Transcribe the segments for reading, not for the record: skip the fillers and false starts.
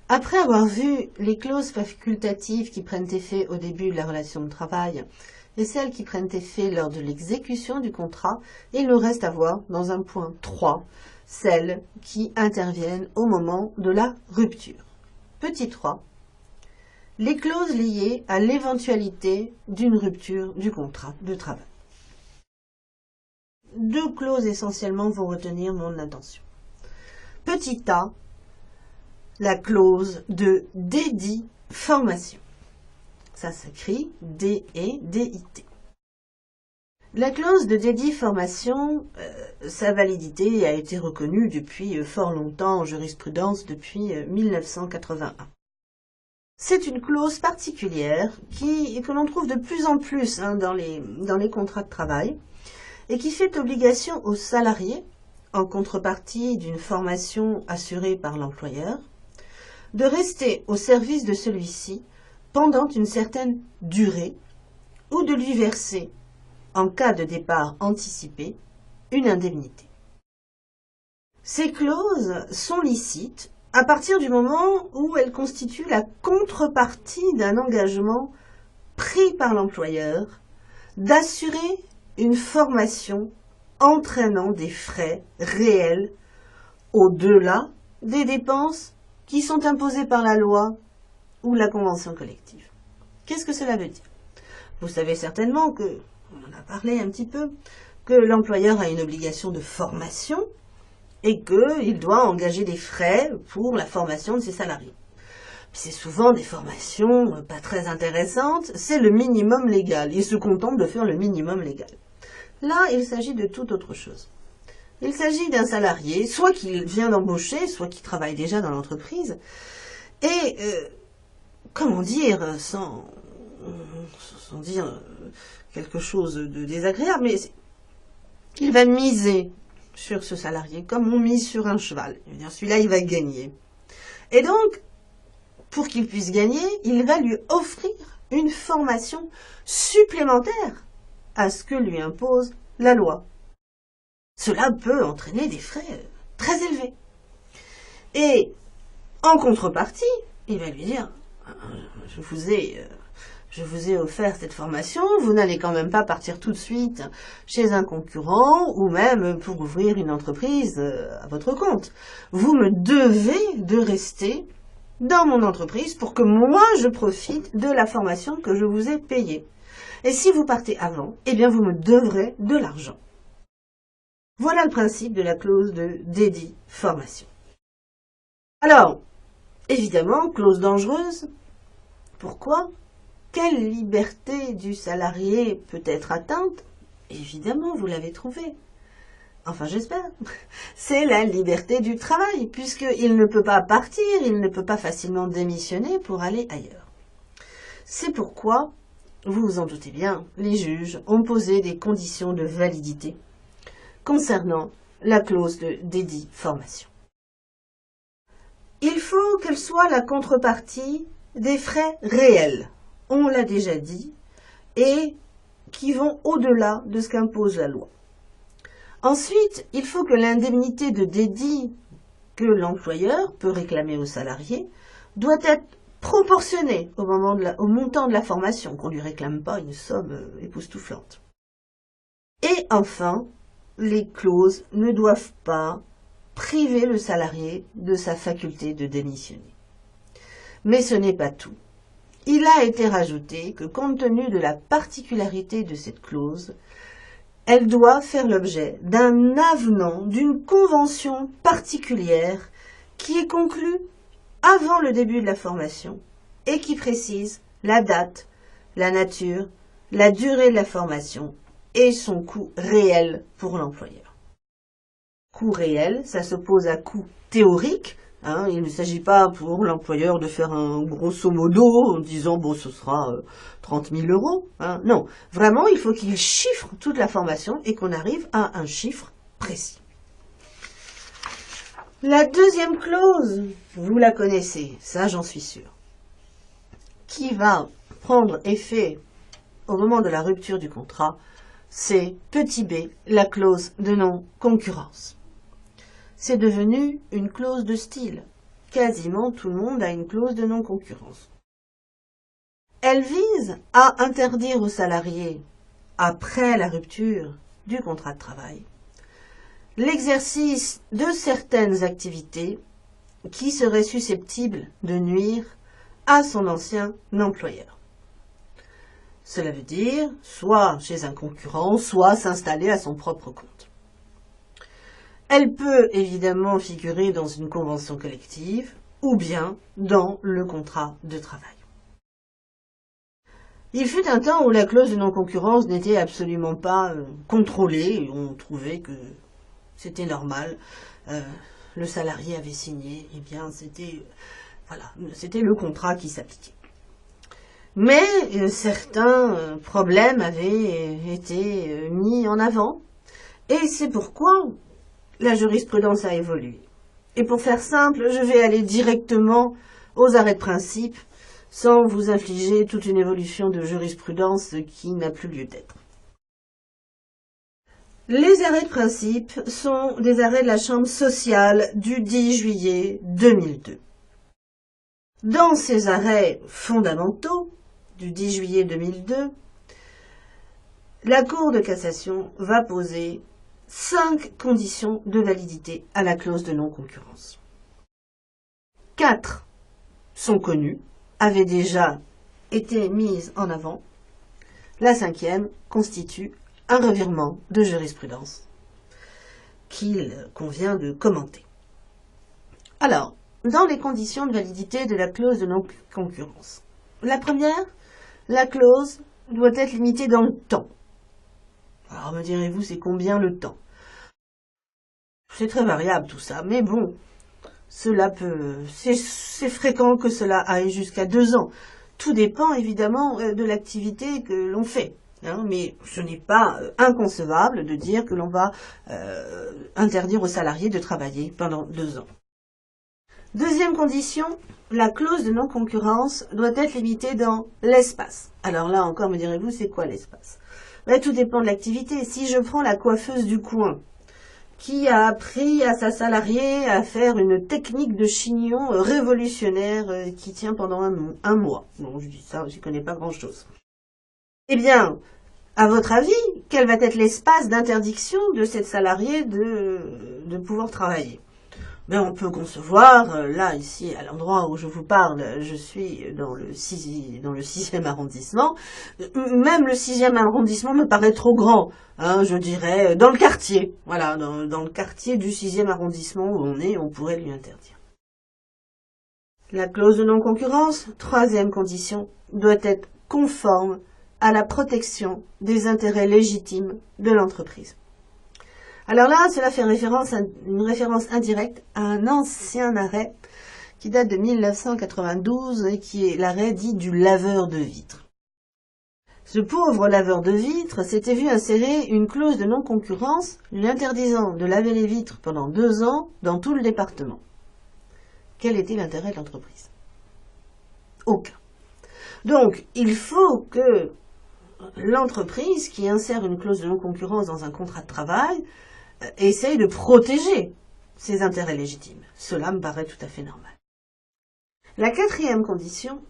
Après avoir vu les clauses facultatives qui prennent effet au début de la relation de travail et celles qui prennent effet lors de l'exécution du contrat, il nous reste à voir dans un point 3, celles qui interviennent au moment de la rupture. Petit 3. Les clauses liées à l'éventualité d'une rupture du contrat de travail. Deux clauses essentiellement vont retenir mon attention. Petit a, la clause de dédit formation. Ça s'écrit D-E-D-I-T. La clause de dédit formation, sa validité a été reconnue depuis fort longtemps en jurisprudence, depuis 1981. C'est une clause particulière que l'on trouve de plus en plus dans les contrats de travail et qui fait obligation aux salariés, en contrepartie d'une formation assurée par l'employeur, de rester au service de celui-ci pendant une certaine durée ou de lui verser, en cas de départ anticipé, une indemnité. Ces clauses sont licites à partir du moment où elles constituent la contrepartie d'un engagement pris par l'employeur d'assurer une formation entraînant des frais réels au-delà des dépenses qui sont imposées par la loi ou la convention collective. Qu'est-ce que cela veut dire? Vous savez certainement que, on en a parlé un petit peu, que l'employeur a une obligation de formation et qu'il doit engager des frais pour la formation de ses salariés. C'est souvent des formations pas très intéressantes, c'est le minimum légal. Il se contente de faire le minimum légal. Là, il s'agit de toute autre chose. Il s'agit d'un salarié, soit qui vient d'embaucher, soit qui travaille déjà dans l'entreprise, et, comment dire, sans dire quelque chose de désagréable, mais il va miser sur ce salarié comme on mise sur un cheval. Je veux dire, celui-là, il va gagner. Et donc, pour qu'il puisse gagner, il va lui offrir une formation supplémentaire à ce que lui impose la loi. Cela peut entraîner des frais très élevés. Et en contrepartie, il va lui dire, je vous ai offert cette formation, vous n'allez quand même pas partir tout de suite chez un concurrent ou même pour ouvrir une entreprise à votre compte. Vous me devez de rester dans mon entreprise pour que moi je profite de la formation que je vous ai payée. Et si vous partez avant, eh bien vous me devrez de l'argent. Voilà le principe de la clause de dédit formation. Alors, évidemment, clause dangereuse. Pourquoi? Quelle liberté du salarié peut être atteinte? Évidemment, vous l'avez trouvé. Enfin, j'espère. C'est la liberté du travail, puisqu'il ne peut pas partir, il ne peut pas facilement démissionner pour aller ailleurs. C'est pourquoi, vous vous en doutez bien, les juges ont posé des conditions de validité concernant la clause de dédit formation. Il faut qu'elle soit la contrepartie des frais réels, on l'a déjà dit, et qui vont au-delà de ce qu'impose la loi. Ensuite, il faut que l'indemnité de dédit que l'employeur peut réclamer au salarié doit être proportionnée au montant de la formation, qu'on ne lui réclame pas une somme époustouflante. Et enfin, les clauses ne doivent pas priver le salarié de sa faculté de démissionner. Mais ce n'est pas tout. Il a été rajouté que compte tenu de la particularité de cette clause, elle doit faire l'objet d'un avenant, d'une convention particulière qui est conclue avant le début de la formation et qui précise la date, la nature, la durée de la formation et son coût réel pour l'employeur. Coût réel, ça s'oppose à coût théorique. Il ne s'agit pas pour l'employeur de faire un grosso modo en disant bon ce sera 30 000 euros. Non, vraiment il faut qu'il chiffre toute la formation et qu'on arrive à un chiffre précis. La deuxième clause, vous la connaissez, ça j'en suis sûre, qui va prendre effet au moment de la rupture du contrat, c'est petit b, la clause de non-concurrence. C'est devenu une clause de style quasiment tout le monde a une clause de non-concurrence. Elle vise à interdire aux salariés, après la rupture du contrat de travail, l'exercice de certaines activités qui seraient susceptibles de nuire à son ancien employeur. Cela veut dire soit chez un concurrent, soit s'installer à son propre compte. Elle peut évidemment figurer dans une convention collective ou bien dans le contrat de travail. Il fut un temps où la clause de non-concurrence n'était absolument pas contrôlée. On trouvait que c'était normal. Le salarié avait signé, eh bien c'était le contrat qui s'appliquait. Mais certains problèmes avaient été mis en avant, et c'est pourquoi la jurisprudence a évolué. Et pour faire simple, je vais aller directement aux arrêts de principe, sans vous infliger toute une évolution de jurisprudence qui n'a plus lieu d'être. Les arrêts de principe sont des arrêts de la Chambre sociale du 10 juillet 2002. Dans ces arrêts fondamentaux du 10 juillet 2002, la Cour de cassation va poser 5 conditions de validité à la clause de non-concurrence. 4 sont connues, avaient déjà été mises en avant. La 5e constitue un revirement de jurisprudence qu'il convient de commenter. Alors, dans les conditions de validité de la clause de non-concurrence, la première, la clause doit être limitée dans le temps. Alors me direz-vous, c'est combien le temps? C'est très variable tout ça, mais bon, c'est fréquent que cela aille jusqu'à 2 ans. Tout dépend évidemment de l'activité que l'on fait. Mais ce n'est pas inconcevable de dire que l'on va interdire aux salariés de travailler pendant 2 ans. Deuxième condition, la clause de non-concurrence doit être limitée dans l'espace. Alors là encore, me direz-vous, c'est quoi l'espace? Tout dépend de l'activité. Si je prends la coiffeuse du coin, qui a appris à sa salariée à faire une technique de chignon révolutionnaire qui tient pendant un mois. Bon, je dis ça, je n'y connais pas grand-chose. Eh bien, à votre avis, quel va être l'espace d'interdiction de cette salariée de pouvoir travailler? Mais on peut concevoir, là, ici, à l'endroit où je vous parle, je suis dans le 6e arrondissement. Même le 6e arrondissement me paraît trop grand, je dirais, dans le quartier. Voilà, dans le quartier du 6e arrondissement où on est, on pourrait lui interdire. La clause de non-concurrence, 3e condition, doit être conforme à la protection des intérêts légitimes de l'entreprise. Alors là, cela fait une référence indirecte à un ancien arrêt qui date de 1992 et qui est l'arrêt dit du laveur de vitres. Ce pauvre laveur de vitres s'était vu insérer une clause de non-concurrence lui interdisant de laver les vitres pendant 2 ans dans tout le département. Quel était l'intérêt de l'entreprise? Aucun. Donc, il faut que l'entreprise qui insère une clause de non-concurrence dans un contrat de travail essaye de protéger ses intérêts légitimes. Cela me paraît tout à fait normal. La 4e condition,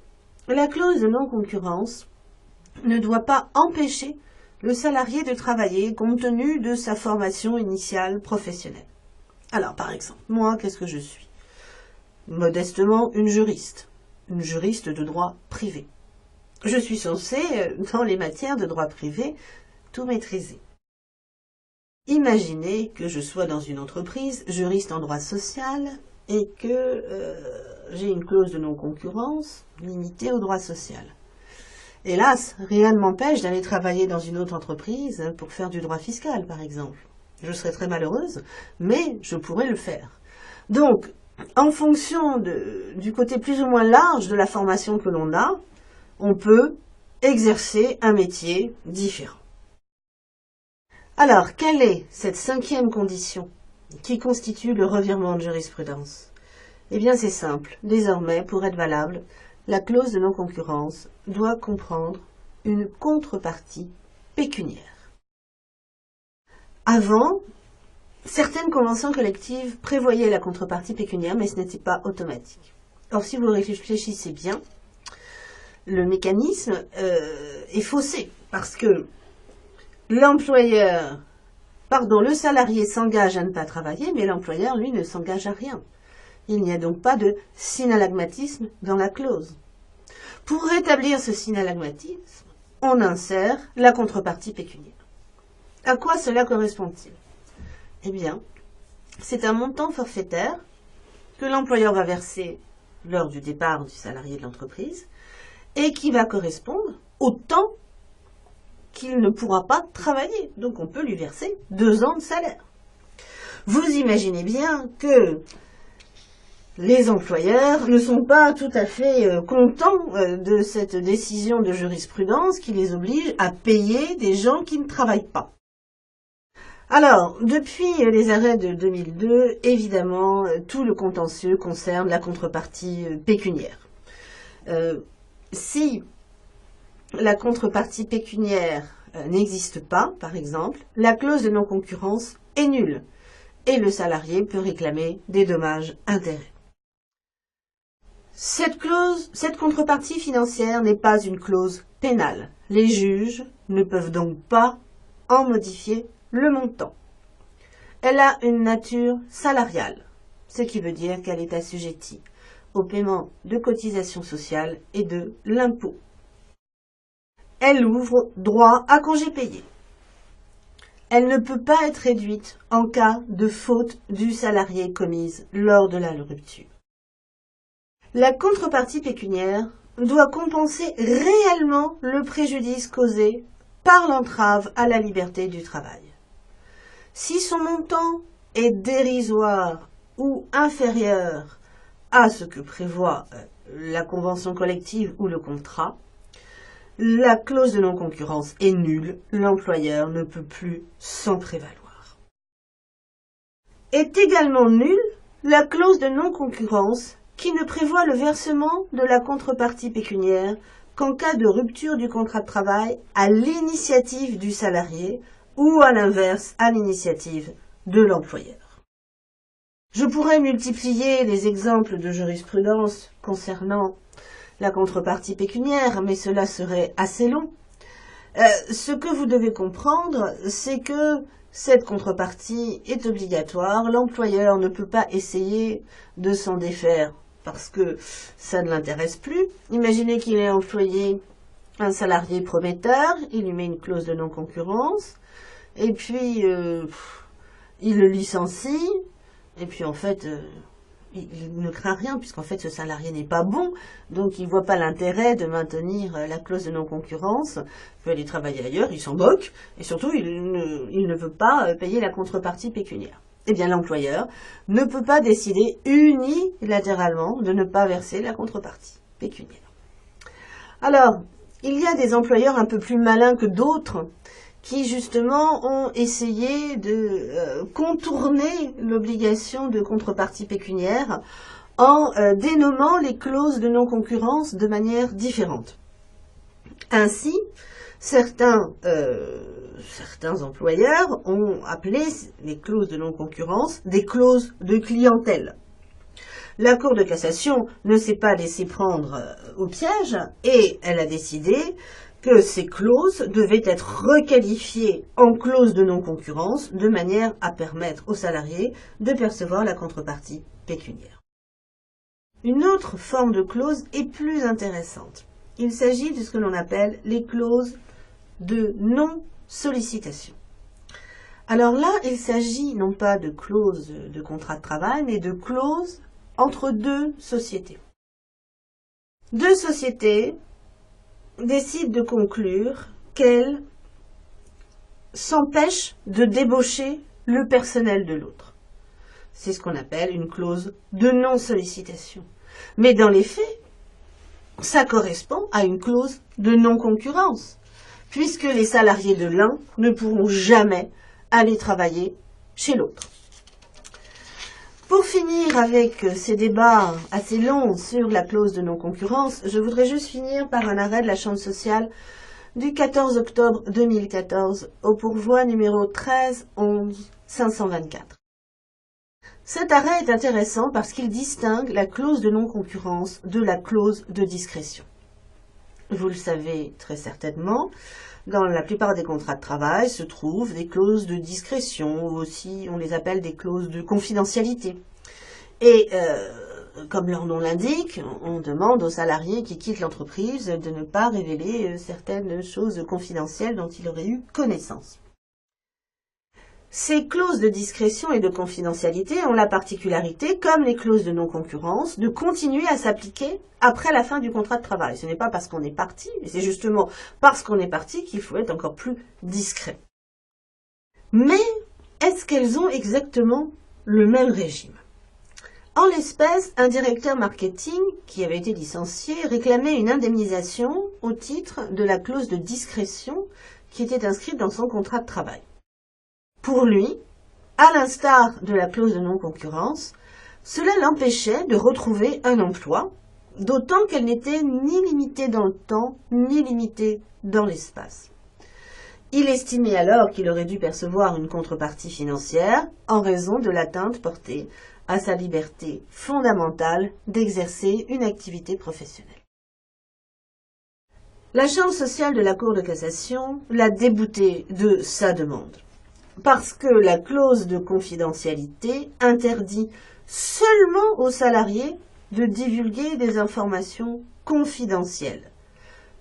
la clause de non-concurrence ne doit pas empêcher le salarié de travailler compte tenu de sa formation initiale professionnelle. Alors, par exemple, moi, qu'est-ce que je suis? Modestement, une juriste de droit privé. Je suis censée, dans les matières de droit privé, tout maîtriser. Imaginez que je sois dans une entreprise, juriste en droit social, et que j'ai une clause de non-concurrence limitée au droit social. Hélas, rien ne m'empêche d'aller travailler dans une autre entreprise pour faire du droit fiscal, par exemple. Je serais très malheureuse, mais je pourrais le faire. Donc, en fonction du côté plus ou moins large de la formation que l'on a, on peut exercer un métier différent. Alors, quelle est cette 5e condition qui constitue le revirement de jurisprudence? Eh bien, c'est simple. Désormais, pour être valable, la clause de non-concurrence doit comprendre une contrepartie pécuniaire. Avant, Certaines conventions collectives prévoyaient la contrepartie pécuniaire, mais ce n'était pas automatique. Or, si vous réfléchissez bien, le mécanisme est faussé, parce que le salarié s'engage à ne pas travailler, mais l'employeur, lui, ne s'engage à rien. Il n'y a donc pas de synalagmatisme dans la clause. Pour rétablir ce synalagmatisme, on insère la contrepartie pécuniaire. À quoi cela correspond-il? Eh bien, c'est un montant forfaitaire que l'employeur va verser lors du départ du salarié de l'entreprise et qui va correspondre au temps qu'il ne pourra pas travailler. Donc on peut lui verser 2 ans de salaire. Vous imaginez bien que les employeurs ne sont pas tout à fait contents de cette décision de jurisprudence qui les oblige à payer des gens qui ne travaillent pas. Alors, depuis les arrêts de 2002, évidemment, tout le contentieux concerne la contrepartie pécuniaire. Si la contrepartie pécuniaire n'existe pas, par exemple, la clause de non-concurrence est nulle et le salarié peut réclamer des dommages-intérêts. Cette contrepartie financière n'est pas une clause pénale. Les juges ne peuvent donc pas en modifier le montant. Elle a une nature salariale, ce qui veut dire qu'elle est assujettie au paiement de cotisations sociales et de l'impôt. Elle ouvre droit à congé payé. Elle ne peut pas être réduite en cas de faute du salarié commise lors de la rupture. La contrepartie pécuniaire doit compenser réellement le préjudice causé par l'entrave à la liberté du travail. Si son montant est dérisoire ou inférieur à ce que prévoit la convention collective ou le contrat, la clause de non-concurrence est nulle, l'employeur ne peut plus s'en prévaloir. Est également nulle la clause de non-concurrence qui ne prévoit le versement de la contrepartie pécuniaire qu'en cas de rupture du contrat de travail à l'initiative du salarié ou à l'inverse à l'initiative de l'employeur. Je pourrais multiplier les exemples de jurisprudence concernant la contrepartie pécuniaire, mais cela serait assez long. Ce que vous devez comprendre, c'est que cette contrepartie est obligatoire. L'employeur ne peut pas essayer de s'en défaire parce que ça ne l'intéresse plus. Imaginez qu'il ait employé un salarié prometteur, il lui met une clause de non-concurrence, et puis il le licencie, et puis en fait il ne craint rien puisqu'en fait ce salarié n'est pas bon, donc il ne voit pas l'intérêt de maintenir la clause de non-concurrence, il peut aller travailler ailleurs, il s'en moque, et surtout il ne veut pas payer la contrepartie pécuniaire. Eh bien l'employeur ne peut pas décider unilatéralement de ne pas verser la contrepartie pécuniaire. Alors, il y a des employeurs un peu plus malins que d'autres qui justement ont essayé de contourner l'obligation de contrepartie pécuniaire en dénommant les clauses de non-concurrence de manière différente. Ainsi, certains employeurs ont appelé les clauses de non-concurrence des clauses de clientèle. La Cour de cassation ne s'est pas laissée prendre au piège et elle a décidé que ces clauses devaient être requalifiées en clauses de non-concurrence de manière à permettre aux salariés de percevoir la contrepartie pécuniaire. Une autre forme de clause est plus intéressante. Il s'agit de ce que l'on appelle les clauses de non-sollicitation. Alors là, il s'agit non pas de clauses de contrat de travail, mais de clauses entre deux sociétés. Deux sociétés décident de conclure qu'elles s'empêchent de débaucher le personnel de l'autre. C'est ce qu'on appelle une clause de non-sollicitation. Mais dans les faits, ça correspond à une clause de non-concurrence, puisque les salariés de l'un ne pourront jamais aller travailler chez l'autre. Pour finir avec ces débats assez longs sur la clause de non-concurrence, je voudrais juste finir par un arrêt de la Chambre sociale du 14 octobre 2014 au pourvoi numéro 13 11 524. Cet arrêt est intéressant parce qu'il distingue la clause de non-concurrence de la clause de discrétion. Vous le savez très certainement, dans la plupart des contrats de travail se trouvent des clauses de discrétion, ou aussi on les appelle des clauses de confidentialité. Et comme leur nom l'indique, on demande aux salariés qui quittent l'entreprise de ne pas révéler certaines choses confidentielles dont ils auraient eu connaissance. Ces clauses de discrétion et de confidentialité ont la particularité, comme les clauses de non-concurrence, de continuer à s'appliquer après la fin du contrat de travail. Ce n'est pas parce qu'on est parti, mais c'est justement parce qu'on est parti qu'il faut être encore plus discret. Mais est-ce qu'elles ont exactement le même régime ? En l'espèce, un directeur marketing qui avait été licencié réclamait une indemnisation au titre de la clause de discrétion qui était inscrite dans son contrat de travail. Pour lui, à l'instar de la clause de non-concurrence, cela l'empêchait de retrouver un emploi, d'autant qu'elle n'était ni limitée dans le temps, ni limitée dans l'espace. Il estimait alors qu'il aurait dû percevoir une contrepartie financière en raison de l'atteinte portée à sa liberté fondamentale d'exercer une activité professionnelle. La Chambre sociale de la Cour de cassation l'a débouté de sa demande, parce que la clause de confidentialité interdit seulement aux salariés de divulguer des informations confidentielles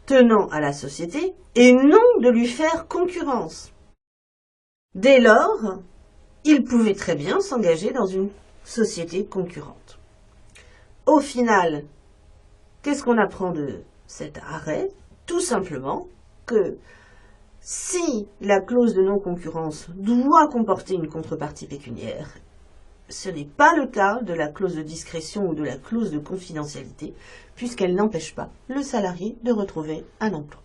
tenant à la société et non de lui faire concurrence. Dès lors, il pouvait très bien s'engager dans une société concurrente. Au final, qu'est-ce qu'on apprend de cet arrêt ? Tout simplement que si la clause de non-concurrence doit comporter une contrepartie pécuniaire, ce n'est pas le cas de la clause de discrétion ou de la clause de confidentialité, puisqu'elle n'empêche pas le salarié de retrouver un emploi.